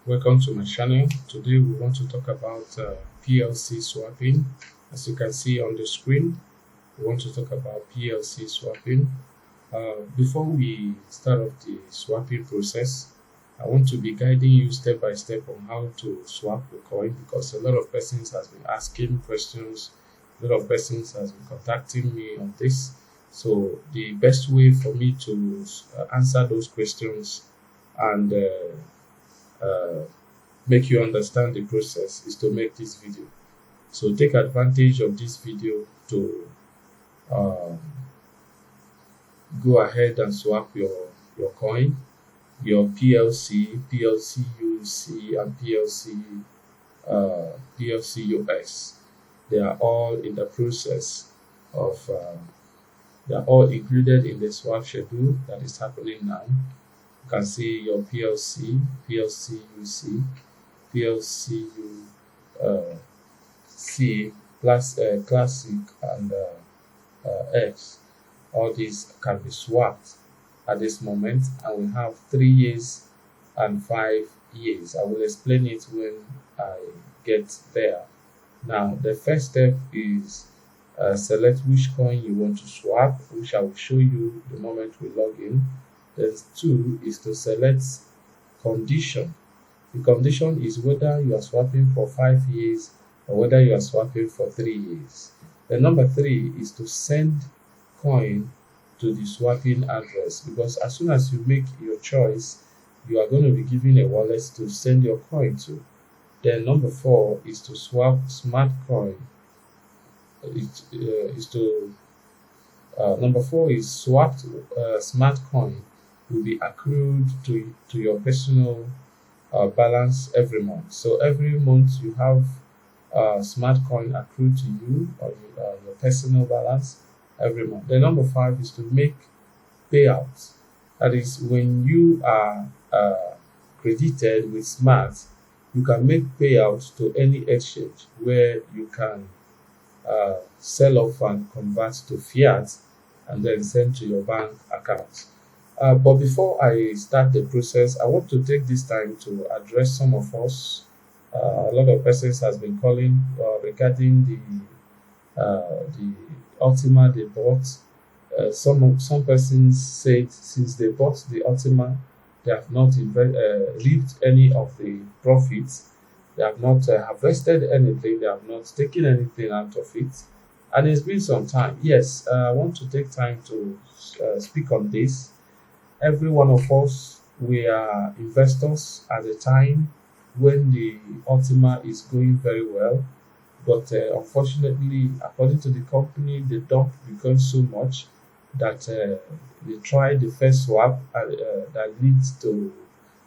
Welcome to my channel. Today we want to talk about PLC swapping. As you can see on the screen, we want to talk about PLC swapping. Before we start off the swapping process, I want to be guiding you step by step on how to swap the coin because a lot of persons has been asking questions, a lot of persons has been contacting me on this. So the best way for me to answer those questions and uh, make you understand the process is to make this video. So take advantage of this video to um, go ahead and swap your coin, your PLC, PLCUC, and PLCUX. They are all in the process of, they are all included in the swap schedule that is happening now. You can see your PLC, PLCUC, PLCU C plus classic and X. All these can be swapped at this moment, and we have 3 years and 5 years. I will explain it when I get there. Now, the first step is select which coin you want to swap, which I will show you the moment we log in. Then two is to select condition. The condition is whether you are swapping for 5 years or whether you are swapping for 3 years. The number three is to send coin to the swapping address because as soon as you make your choice, you are going to be given a wallet to send your coin to. Then number four is to swap smart coin. It is to Number four is swapped smart coin will be accrued to your personal balance every month. So every month you have smart coin accrued to you or your personal balance every month. The number five is to make payouts. That is when you are credited with smart, you can make payouts to any exchange where you can sell off and convert to fiat and then send to your bank account. But before I start the process, I want to take this time to address some of us. A lot of persons has been calling regarding the Ultima they bought. Some persons said since they bought the Ultima, they have not reaped any of the profits. They have not harvested anything. They have not taken anything out of it. And it's been some time. Yes, I want to take time to speak on this. Every one of us, we are investors at a time when the Ultima is going very well. But unfortunately, according to the company, the dump becomes so much that they try the first swap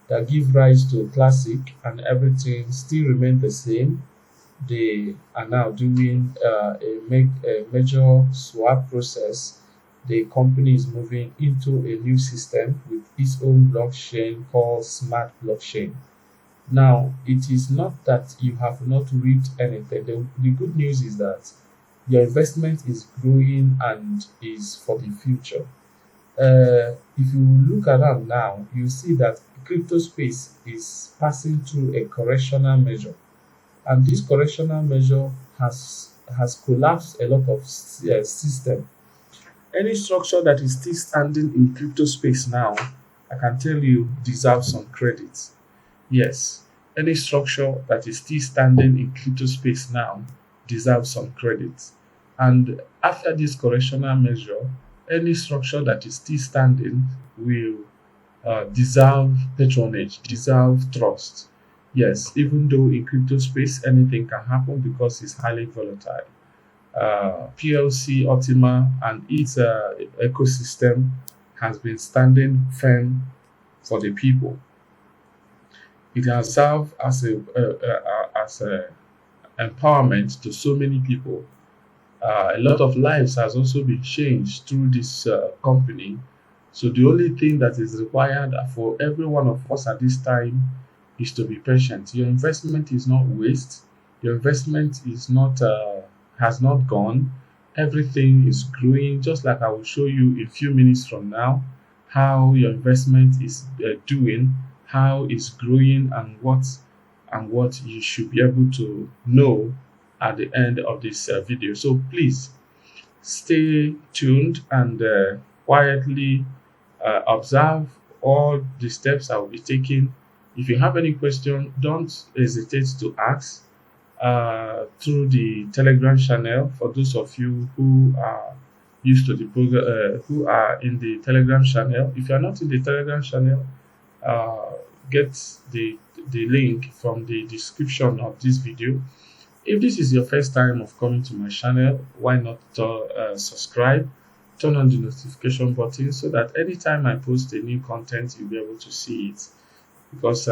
that give rise to classic and everything still remain the same. They are now doing a major swap process. The company is moving into a new system with its own blockchain called smart blockchain. Now, it is not that you have not reaped anything. The good news is that your investment is growing and is for the future. If you look around now, you see that crypto space is passing through a correctional measure, and this correctional measure has collapsed a lot of system. Any structure that is still standing in crypto space now, I can tell you deserves some credit. Yes, any structure that is still standing in crypto space now deserves some credit. And after this correctional measure, any structure that is still standing will deserve patronage, deserve trust. Yes, even though in crypto space anything can happen because it's highly volatile. PLC Ultima and its ecosystem has been standing firm for the people. It has served as a empowerment to so many people. A lot of lives has also been changed through this company. So the only thing that is required for every one of us at this time is to be patient. Your investment is not waste. Your investment is not has not gone. Everything is growing. Just like I will show you in a few minutes from now, how your investment is doing, how it's growing and what you should be able to know at the end of this video. So please stay tuned and quietly observe all the steps I will be taking. If you have any question, don't hesitate to ask through the Telegram channel. For those of you who are used to the program, who are in the Telegram channel, if you are not in the Telegram channel, get the link from the description of this video. If this is your first time of coming to my channel, why not subscribe, turn on the notification button so that anytime I post a new content, you'll be able to see it. Because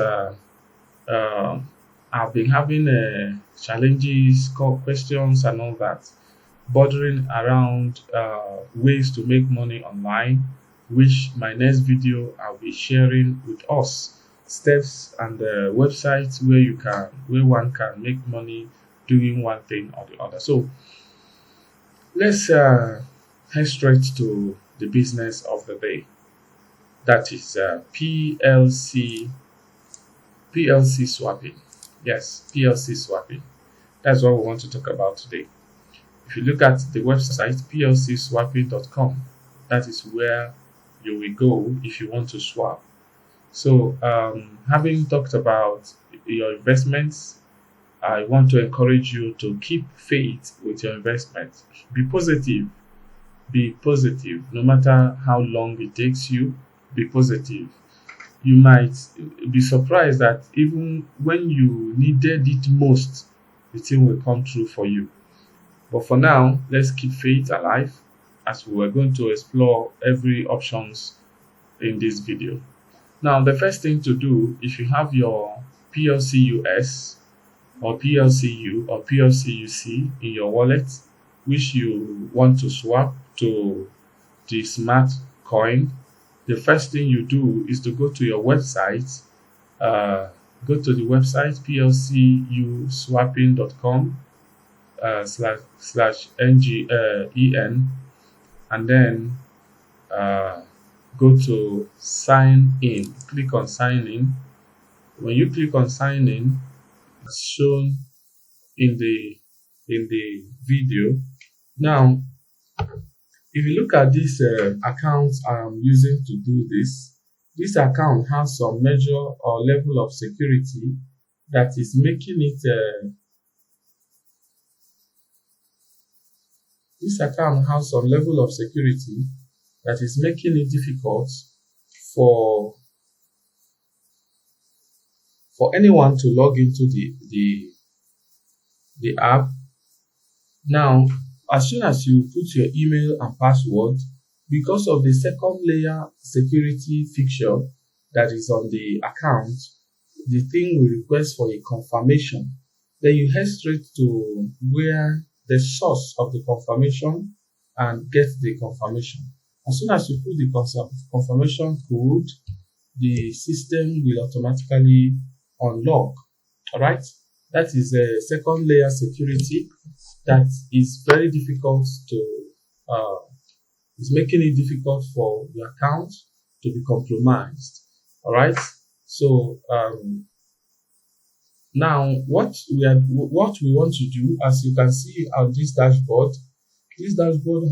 I've been having challenges, questions, and all that, bordering around ways to make money online, which my next video I'll be sharing with us steps and websites where one can make money doing one thing or the other. So let's head straight to the business of the day. That is PLC swapping. Yes, PLC swapping. That's what we want to talk about today. If you look at the website PLCSwapping.com, that is where you will go if you want to swap. So having talked about your investments, I want to encourage you to keep faith with your investment. Be positive. Be positive. No matter how long it takes you, be positive. You might be surprised that even when you needed it most, the thing will come true for you. But for now, let's keep faith alive as we are going to explore every options in this video. Now, the first thing to do, if you have your PLCUS or PLCU or PLCUC in your wallet, which you want to swap to the smart coin, the first thing you do is to go to your website, go to the website PLCUswapping.com /NGEN, and then go to sign in. Click on sign in. When you click on sign in, it's shown in the video. Now, if you look at this account I'm using to do this account has some measure or level of security that is making it this account has some level of security that is making it difficult for anyone to log into the app. Now, as soon as you put your email and password, because of the second layer security feature that is on the account, the thing will request for a confirmation. Then you head straight to where the source of the confirmation and get the confirmation. As soon as you put the confirmation code, the system will automatically unlock. All right, that is a second layer security that is very difficult to is making it difficult for your account to be compromised. All right, so now what we want to do, as you can see on this dashboard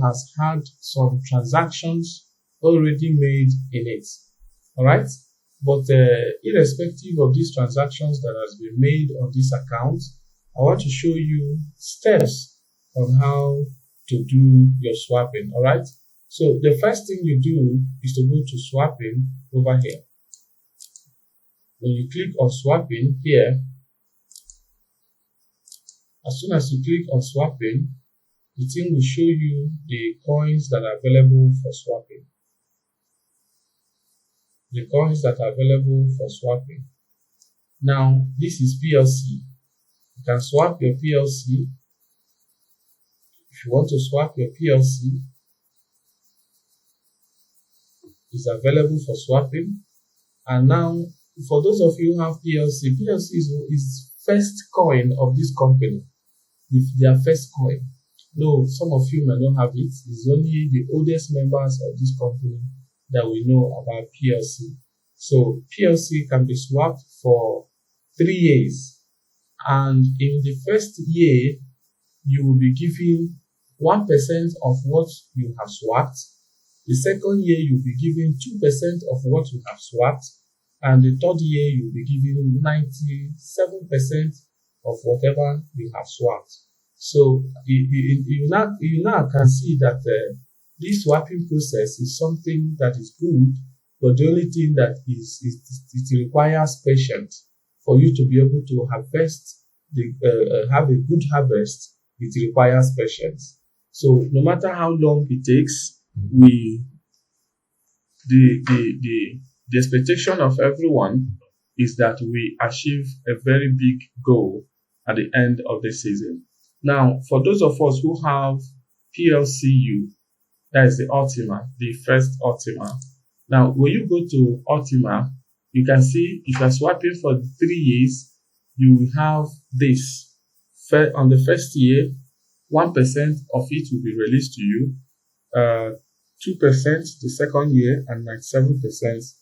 has had some transactions already made in it. All right, but irrespective of these transactions that has been made on this account, I want to show you steps on how to do your swapping. All right, so the first thing you do is to go to swapping over here. When you click on swapping here, as soon as you click on swapping, the thing will show you the coins that are available for swapping. The coins that are available for swapping. Now, this is PLC. You can swap your PLC. If you want to swap your PLC, it's available for swapping. And now, for those of you who have PLC is first coin of this company. Their first coin. No, some of you may not have it. It's only the oldest members of this company that we know about PLC. So PLC can be swapped for 3 years, and in the first year you will be given 1% of what you have swapped. The second year you'll be given 2% of what you have swapped, and the third year you'll be given 97% of whatever you have swapped. So you now can see that this swapping process is something that is good, but the only thing that is it requires patience for you to be able to harvest have a good harvest. It requires patience. So no matter how long it takes, the expectation of everyone is that we achieve a very big goal at the end of the season. Now, for those of us who have PLCU, that is the Ultima, the first Ultima. Now, when you go to Ultima, you can see if you are swapping for 3 years, you will have this. On the first year, 1% of it will be released to you, 2% the second year, and 97%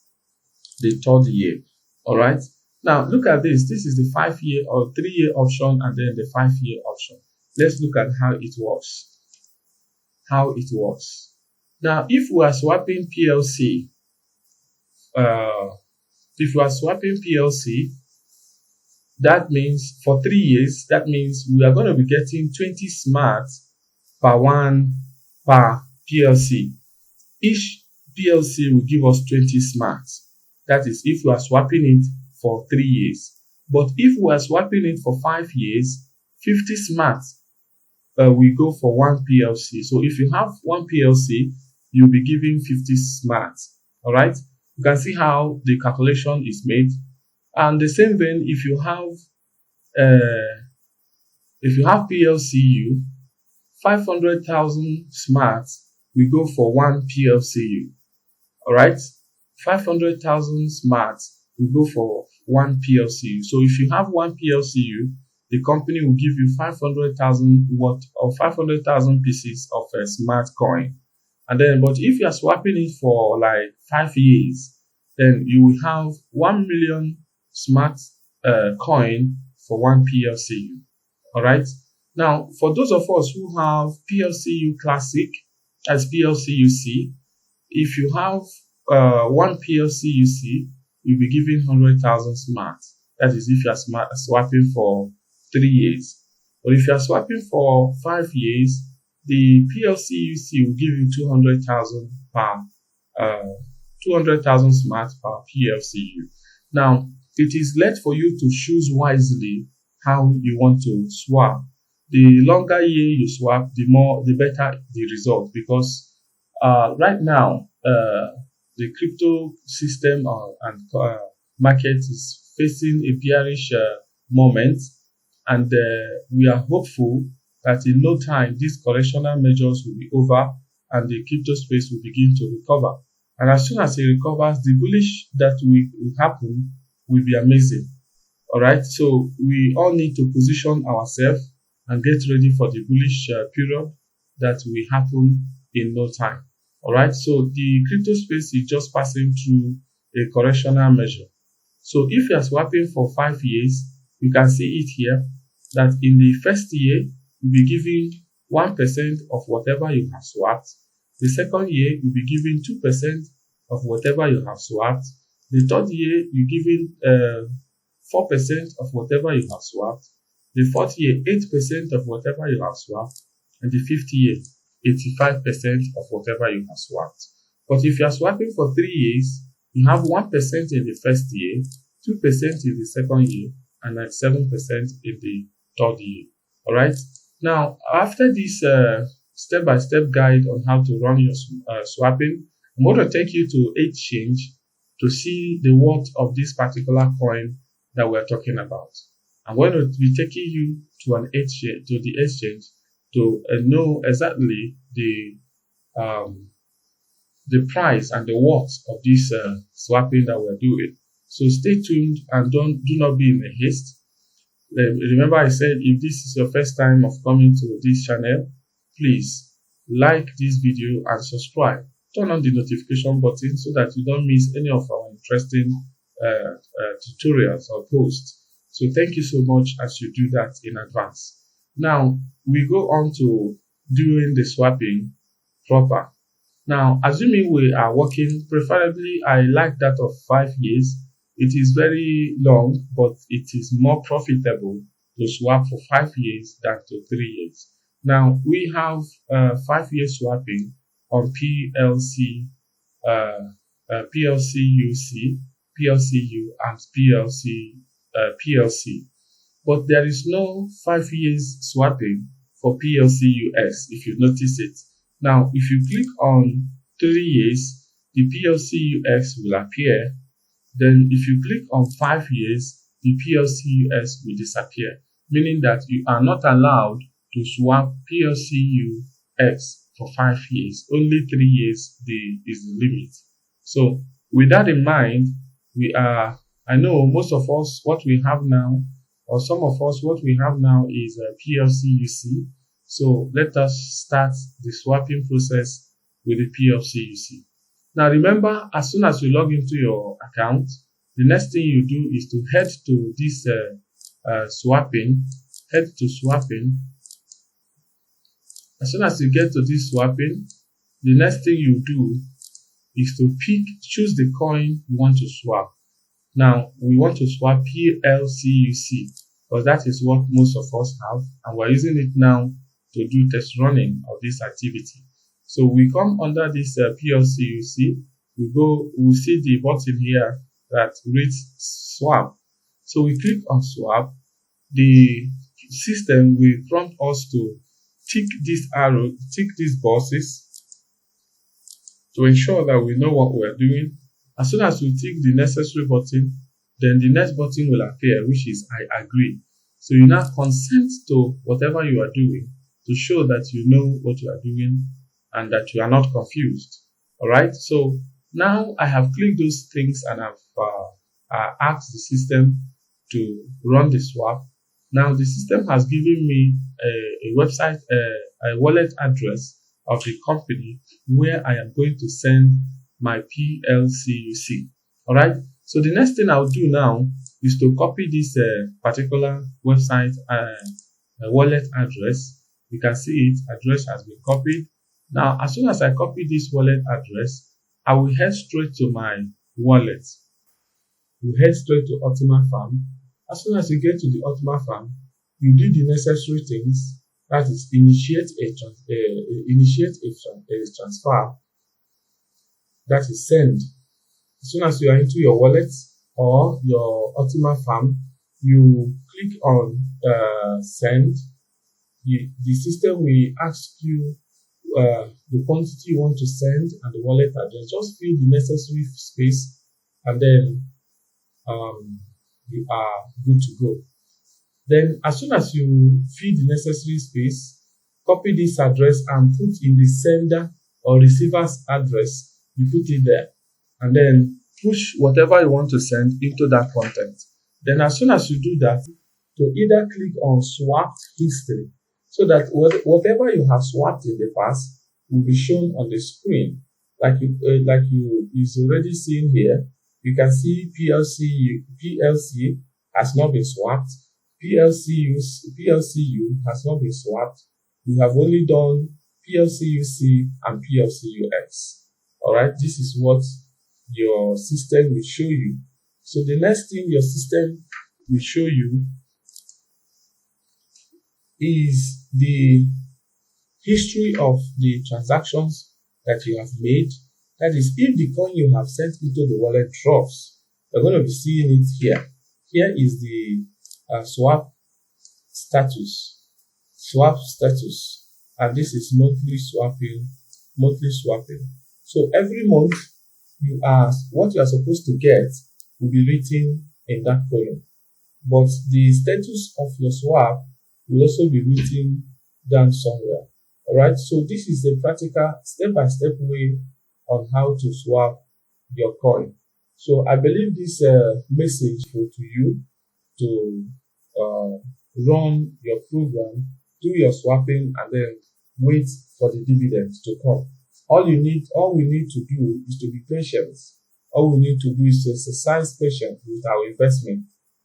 the third year. All right. Now, look at this. This is the 5-year or 3-year option, and then the 5-year option. Let's look at how it works. Now, if we are swapping PLC, that means for 3 years, that means we are going to be getting 20 smart per PLC. Each PLC will give us 20 smart. That is if we are swapping it for 3 years. But if we are swapping it for 5 years, 50 smart we go for 1 PLC. So if you have 1 PLC, you'll be giving 50 smart. All right. You can see how the calculation is made. And the same vein, if you have PLCU, 500,000 smart, we go for 1 PLCU. All right. 500,000 smart, we go for 1 PLCU. So if you have 1 PLCU, the company will give you 500,000 watt or 500,000 pieces of a smart coin. And then, but if you are swapping it for like 5 years, then you will have 1 million smart coin for 1 PLCU. All right. Now, for those of us who have PLCU Classic as PLCUC, if you have 1 PLCUC, you'll be given 100,000 smart. That is if you are swapping for 3 years. But if you are swapping for 5 years, the PLCUC will give you 200,000 smart per PLCU. Now, it is left for you to choose wisely how you want to swap. The longer year you swap, the better the result, because right now the crypto system and market is facing a bearish moment, and we are hopeful that in no time these correctional measures will be over and the crypto space will begin to recover. And as soon as it recovers, the bullish that will happen will be amazing. All right, so we all need to position ourselves and get ready for the bullish period that will happen in no time. All right, so the crypto space is just passing through a correctional measure. So if you are swapping for 5 years, you can see it here that in the first year, you'll be giving 1% of whatever you have swapped. The second year, you'll be giving 2% of whatever you have swapped. The third year, you're giving 4% of whatever you have swapped. The fourth year, 8% of whatever you have swapped. And the fifth year, 85% of whatever you have swapped. But if you are swapping for 3 years, you have 1% in the first year, 2% in the second year, and 97% in the third year. All right. Now, after this step-by-step guide on how to run your swapping, I'm going to take you to exchange to see the worth of this particular coin that we're talking about. I'm going to be taking you to the exchange to know exactly the price and the worth of this swapping that we're doing. So stay tuned and do not be in a haste. Remember, I said if this is your first time of coming to this channel, please like this video and subscribe. turn on the notification button so that you don't miss any of our interesting tutorials or posts. So thank you so much as you do that in advance. Now we go on to doing the swapping proper. Now, assuming we are working, preferably I like that of 5 years. It is very long, but it is more profitable to swap for 5 years than to 3 years. Now, we have 5-year swapping on PLCUC, PLCU, and PLC. But there is no 5 years swapping for PLCUX, if you notice it. Now, if you click on 3 years, the PLCUX will appear. Then if you click on 5 years, the PLCUX will disappear, meaning that you are not allowed to swap PLCUX for 5 years. Only 3 years is the limit. So with that in mind, I know most of us, what we have now, or some of us, what we have now is a PLCUC. So let us start the swapping process with the PLCUC. Now remember, as soon as you log into your account, the next thing you do is to head to this swapping. Head to swapping. As soon as you get to this swapping, the next thing you do is to choose the coin you want to swap. Now we want to swap PLCUC because that is what most of us have, and we're using it now to do test running of this activity. So we come under this PLCUC, we see the button here that reads swap. So we click on swap. The system will prompt us to tick this arrow, tick these boxes to ensure that we know what we're doing. As soon as we tick the necessary button, then the next button will appear, which is I agree. So you now consent to whatever you are doing to show that you know what you are doing and that you are not confused. All right. So now I have clicked those things and I've asked the system to run the swap. Now the system has given me a website, a wallet address of the company where I am going to send my PLCUC. All right. So the next thing I'll do now is to copy this particular website wallet address. You can see it, address has been copied. Now, as soon as I copy this wallet address, I will head straight to my wallet. You head straight to Ultima Farm. As soon as you get to the Ultima Farm, you do the necessary things. That is, initiate a transfer. That is send. As soon as you are into your wallet or your Ultima Farm, you click on send. The system will ask you the quantity you want to send and the wallet address. Just fill the necessary space and then you are good to go. Then as soon as you fill the necessary space, copy this address and put in the sender or receiver's address. You put it there and then push whatever you want to send into that content. Then as soon as you do that, to either click on swap history, so that whatever you have swapped in the past will be shown on the screen, like you is already seen here. You can see PLC has not been swapped. PLCU has not been swapped. We have only done PLCUC and PLCUX. All right, this is what your system will show you. So the next thing your system will show you is the history of the transactions that you have made. That is, if the coin you have sent into the wallet drops, you're going to be seeing it here. Here is the swap status, and this is monthly swapping. So every month what you are supposed to get will be written in that column, but the status of your swap will also be written down somewhere. All right. So this is a practical step-by-step way on how to swap your coin. So I believe this message to you to run your program, do your swapping, and then wait for the dividends to come. All we need to do is to be patient. All we need to do is to exercise patience with our investment.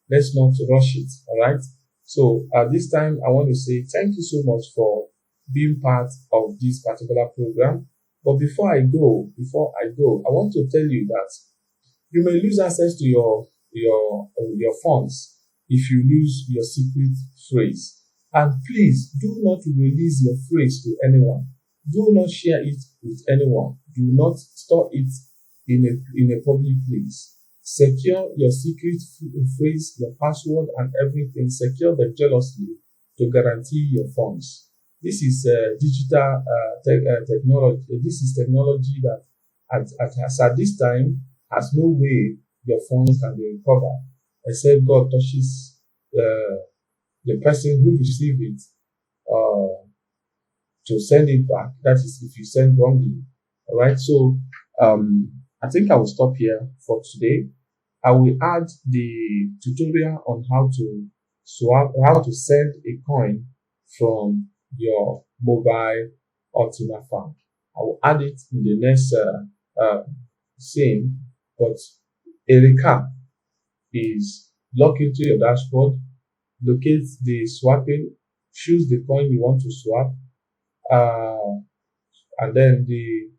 Let's not rush it. All right. So at this time, I want to say thank you so much for being part of this particular program. But before I go, I want to tell you that you may lose access to your funds if you lose your secret phrase. And please do not release your phrase to anyone. Do not share it with anyone. Do not store it in a public place. Secure your secret phrase, your password, and everything. Secure them jealously to guarantee your funds. This is digital technology. This is technology that at this time has no way your funds can be recovered except God touches the person who received it to send it back. That is if you send wrongly. All right. So I think I will stop here for today. I will add the tutorial on how to swap, how to send a coin from your mobile Ultima farm. I will add it in the next scene, but a recap is log into your dashboard, locate the swapping, choose the coin you want to swap, and then the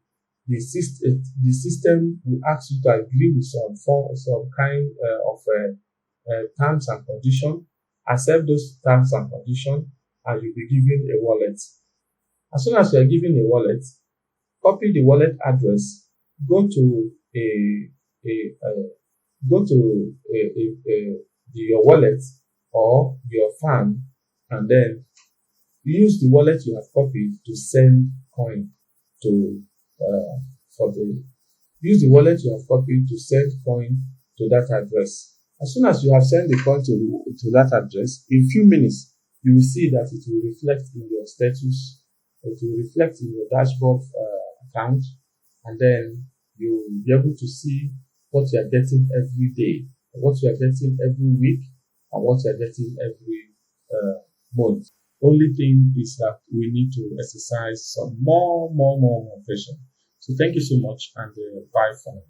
system will ask you to agree with some kind of terms and conditions. Accept those terms and conditions, and you'll be given a wallet. As soon as you are given a wallet, copy the wallet address, go to your wallet or your farm, and then use the wallet you have copied to send coin to use the wallet you have copied to send coin to that address. As soon as you have sent the coin to that address, in few minutes you will see that it will reflect in your status, it will reflect in your dashboard account, and then you will be able to see what you are getting every day, what you are getting every week, and what you are getting every month. Only thing is that we need to exercise some more patience. So thank you so much, and bye for now.